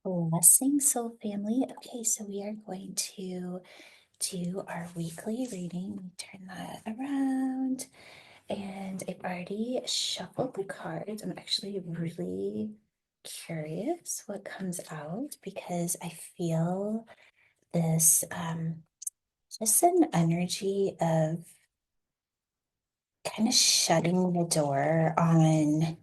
Blessing Soul Family. Okay, so we are going to do our weekly reading. Let me turn that around. And I've already shuffled the cards. I'm actually really curious what comes out because I feel this just an energy of kind of shutting the door on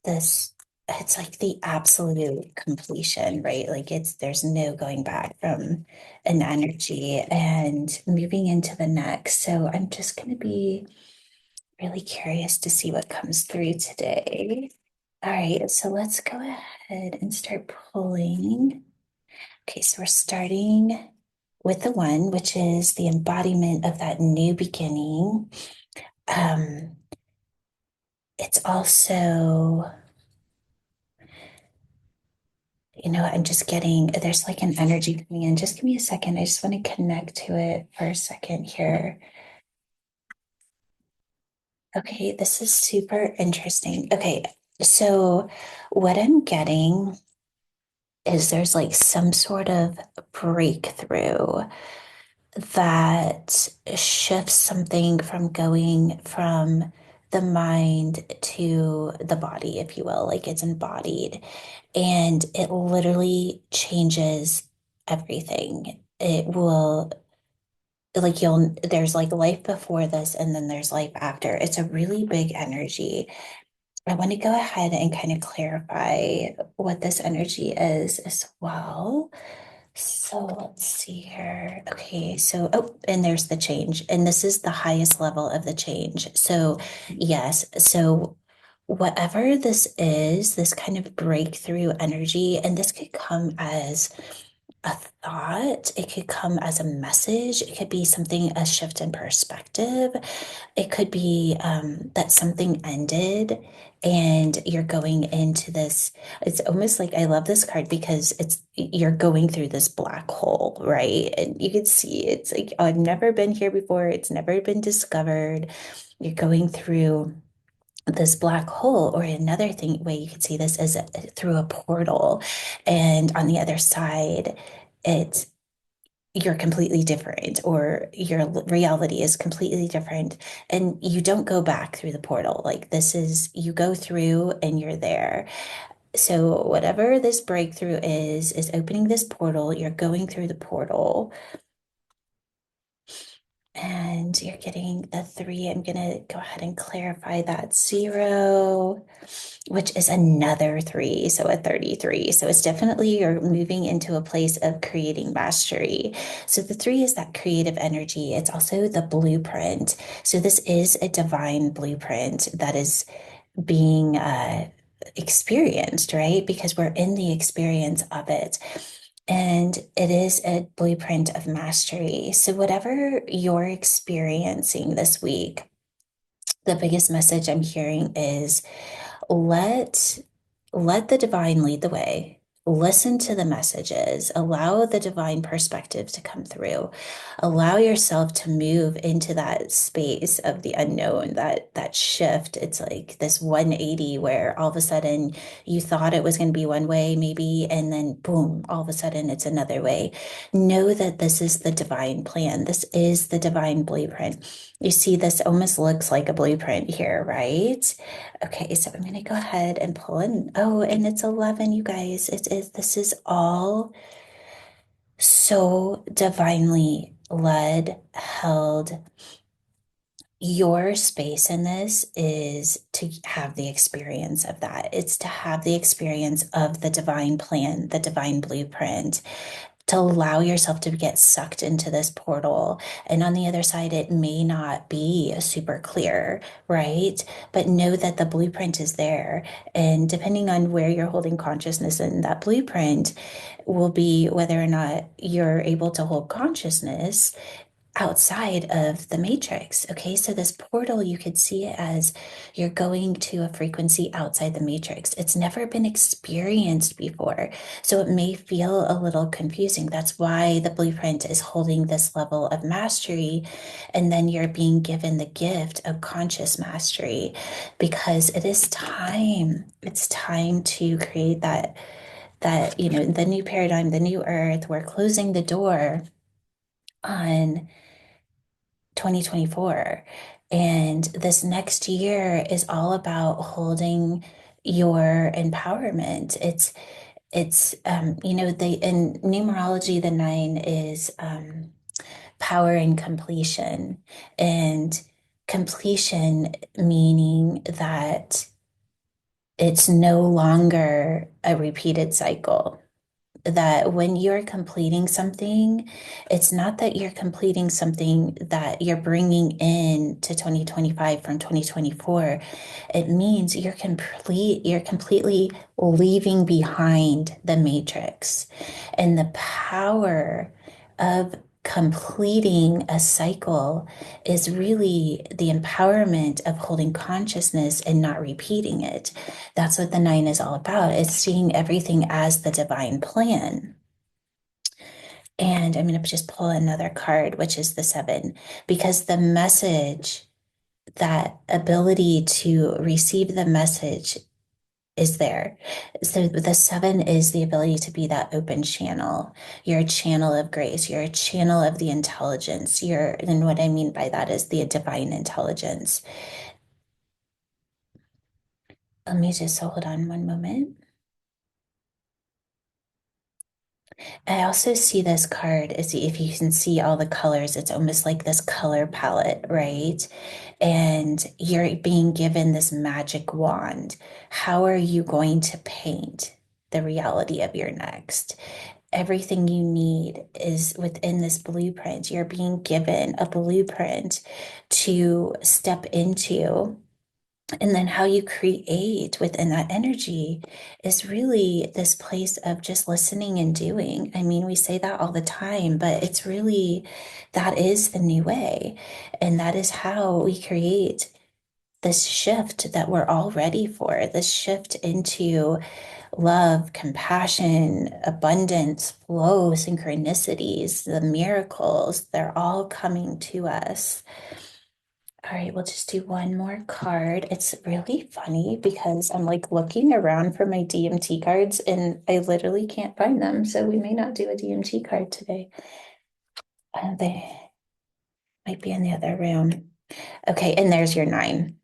this. It's like the absolute completion, right? Like there's no going back from an energy and moving into the next. So I'm just going to be really curious to see what comes through today. All right, so let's go ahead and start pulling. Okay, so we're starting with the one, which is the embodiment of that new beginning. Um, it's also, I'm just getting, there's like an energy coming in. Just give me a second. I just want to connect to it for a second here. Okay, this is super interesting. Okay, so what I'm getting is there's like some sort of breakthrough that shifts something from going from the mind to the body, if you will, like it's embodied. And it literally changes everything. It will, like, there's like life before this, and then there's life after. It's a really big energy. I want to go ahead and kind of clarify what this energy is as well. So let's see here. Okay, so, oh, and there's the change. And this is the highest level of the change. So, yes, so whatever this is, this kind of breakthrough energy, and this could come as a thought, it could come as a message, it could be something, a shift in perspective. It could be that something ended and you're going into this. It's almost like I love this card because you're going through this black hole, right? And you can see it's like, oh, I've never been here before. It's never been discovered. You're going through this black hole, or another thing way you could see this is through a portal. And on the other side, it's you're completely different, or your reality is completely different, and you don't go back through the portal. Like, this is, you go through and you're there. So whatever this breakthrough is opening this portal. You're going through the portal and you're getting the three. I'm gonna go ahead and clarify that zero, which is another three, so a 33. So it's definitely you're moving into a place of creating mastery. So the three is that creative energy. It's also the blueprint. So this is a divine blueprint that is being experienced, right? Because we're in the experience of it. And it is a blueprint of mastery. So whatever you're experiencing this week, the biggest message I'm hearing is let let the divine lead the way. Listen to the messages. Allow the divine perspective to come through. Allow yourself to move into that space of the unknown, that shift. It's like this 180 where all of a sudden you thought it was going to be one way, maybe, and then boom, all of a sudden it's another way. Know that this is the divine plan. This is the divine blueprint. You see, this almost looks like a blueprint here, right? Okay, so I'm going to go ahead and pull in. Oh, and it's 11, you guys. This is all so divinely led, held. Your space in this is to have the experience of that. It's to have the experience of the divine plan, the divine blueprint, to allow yourself to get sucked into this portal. And on the other side, it may not be super clear, right? But know that the blueprint is there. And depending on where you're holding consciousness in that blueprint, will be whether or not you're able to hold consciousness outside of the matrix. Okay, so this portal, you could see it as you're going to a frequency outside the matrix. It's never been experienced before, so it may feel a little confusing. That's why the blueprint is holding this level of mastery, and then you're being given the gift of conscious mastery because it is time. It's time to create that, the new paradigm, the new earth. We're closing the door on 2024. And this next year is all about holding your empowerment. The in numerology, the nine is power and completion. And completion meaning that it's no longer a repeated cycle, that when you're completing something, it's not that you're completing something that you're bringing in to 2025 from 2024. It means you're completely leaving behind the matrix. And the power of completing a cycle is really the empowerment of holding consciousness and not repeating it. That's what the nine is all about. It's seeing everything as the divine plan. And I'm going to just pull another card, which is the seven, because the message, that ability to receive the message is there. So the seven is the ability to be that open channel. You're a channel of grace. You're a channel of the intelligence. And what I mean by that is the divine intelligence. Let me just hold on one moment. I also see this card as if you can see all the colors, it's almost like this color palette, right? And you're being given this magic wand. How are you going to paint the reality of your next? Everything you need is within this blueprint. You're being given a blueprint to step into, and then how you create within that energy is really this place of just listening and doing. I mean, we say that all the time, but it's really, that is the new way. And that is how we create this shift that we're all ready for, this shift into love, compassion, abundance, flow, synchronicities, the miracles. They're all coming to us. All right, we'll just do one more card. It's really funny because I'm like looking around for my DMT cards and I literally can't find them. So we may not do a DMT card today. They might be in the other room. Okay, and there's your nine.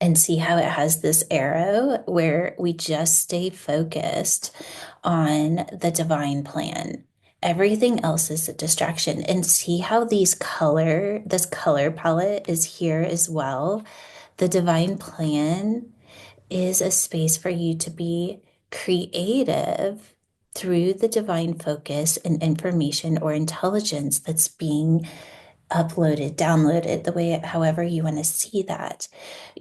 And see how it has this arrow where we just stay focused on the divine plan. Everything else is a distraction. And see how this color palette is here as well. The divine plan is a space for you to be creative through the divine focus and information or intelligence that's being uploaded, downloaded, the way, however you want to see that.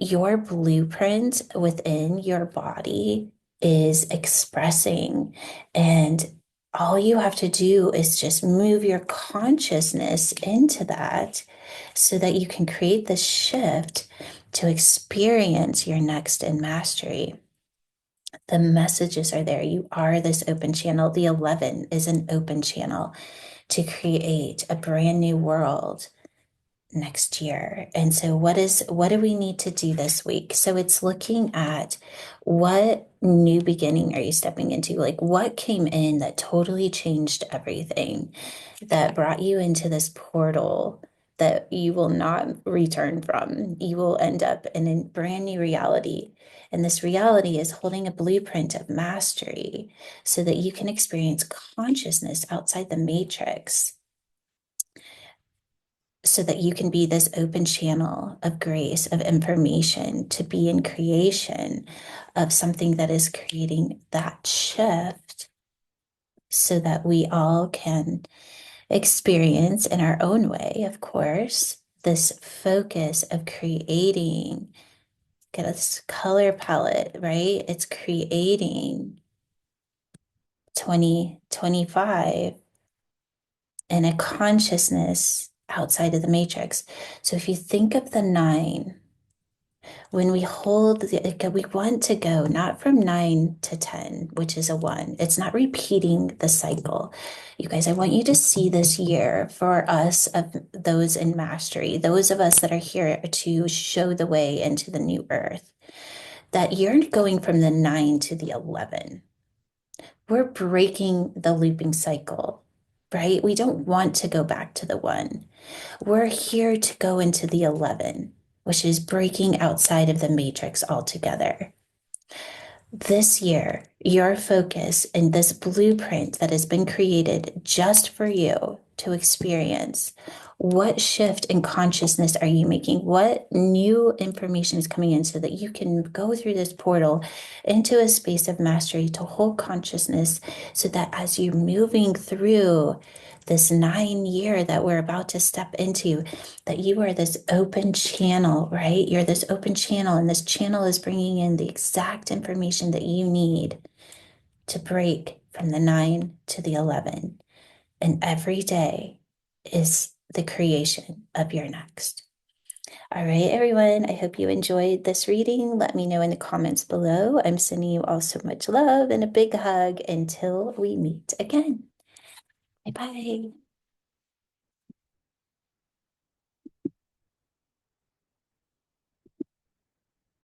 Your blueprint within your body is expressing, and all you have to do is just move your consciousness into that so that you can create this shift to experience your next in mastery. The messages are there. You are this open channel. The 11 is an open channel to create a brand new world next year. And so what do we need to do this week? So it's looking at what new beginning are you stepping into? Like what came in that totally changed everything, that brought you into this portal that you will not return from. You will end up in a brand new reality. And this reality is holding a blueprint of mastery so that you can experience consciousness outside the matrix, so that you can be this open channel of grace, of information, to be in creation of something that is creating that shift so that we all can experience in our own way, of course, this focus of creating, get this color palette, right? It's creating 2025 and a consciousness outside of the matrix. So if you think of the nine, when we hold we want to go not from 9 to 10, which is a one. It's not repeating the cycle. You guys, I want you to see this year for us, of those in mastery, those of us that are here to show the way into the new earth, that you're going from the 9 to the 11. We're breaking the looping cycle, right? We don't want to go back to the one. We're here to go into the 11, which is breaking outside of the matrix altogether. This year, your focus and this blueprint that has been created just for you to experience, what shift in consciousness are you making? What new information is coming in so that you can go through this portal into a space of mastery to hold consciousness, so that as you're moving through this 9 year that we're about to step into, that you are this open channel, right? You're this open channel, and this channel is bringing in the exact information that you need to break from the 9 to the 11. And every day is the creation of your next. All right, everyone, I hope you enjoyed this reading. Let me know in the comments below. I'm sending you all so much love and a big hug until we meet again. Bye bye.